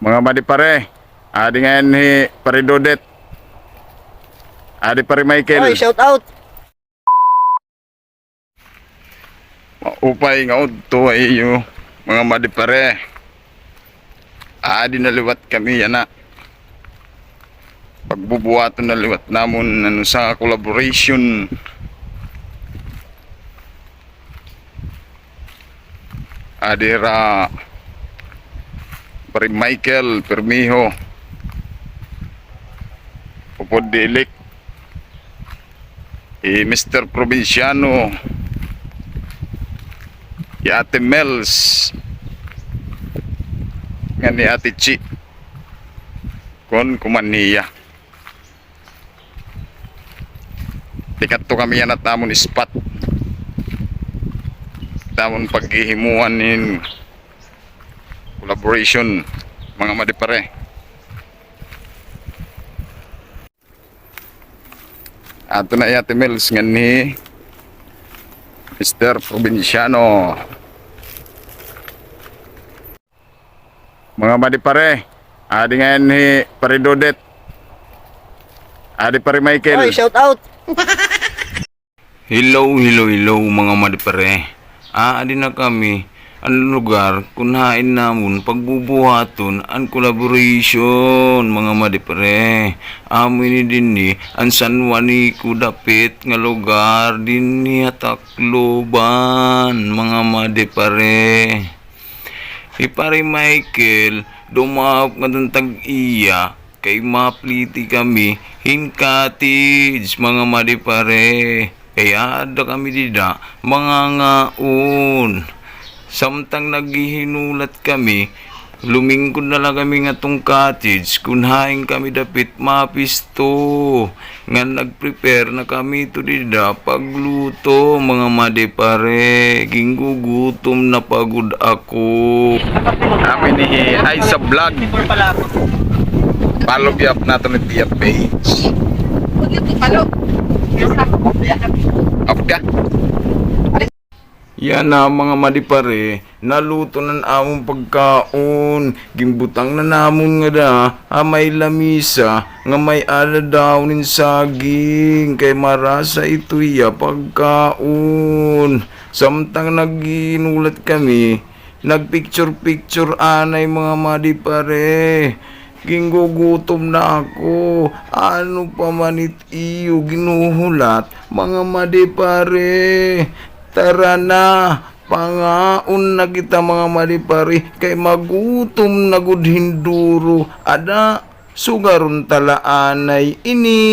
Mga madi pare, adi ngayon ni pare Dodet, adi pare Michael. Oy, shout out. Upay nga to ay yung mga madi pare. Adi naliwat kami yana. Pagbubuhaton naliwat namon ano sa collaboration. Adi ra pare Michael Permiho. Upod dilik. Mr. Provinciano. Ate Mels. Nga ni Ate Chi. Kon kumaniya. Tikat to kami yan at namon spot. Tamon paghihimuan in collaboration mga madipare. Ato na Ate Mels nga ni Mr. Provinciano. Mga madipare, adi ngayon ni pare Dodet, adi pare Michael. Oy, shout out. Hello mga madipare. Adi na kami ang lugar kunhain namon pagbubuhaton ang collaboration mga madipare. Amin din ni ang San Juanico dapit nga lugar din ni Tacloban mga madipare. Pare Michael dumahop nga dun tag-iya kay mapliti kami in cottage mga madipare. Kaya ada kami dida mga ngaon. Samtang naghihinulat kami, lumingkod na lang kami nga tong cottage, kunhain kami dapit mapisto. Nga nagprepare na kami to dida pagluto mga madipare. Ginggugutom na pagod ako. Amin ni Aisa Vlog. Follow up nato ni Tia page. Up ka? Yan na mga madipare, naluto na among pagkaon, gimbutang na namon nga da, may lamisa, nga may aladawnin saging, kay marasa ito ya pagkaon. Samtang naginulat kami, nagpicture anay mga madipare. Ginggugutom na ako. Ano pa manit iyo ginuhulat mga madipare. Tara na, pangaon na kita mga madipare kay magutom na gud hinduro. Ada sugaron talaanay ini.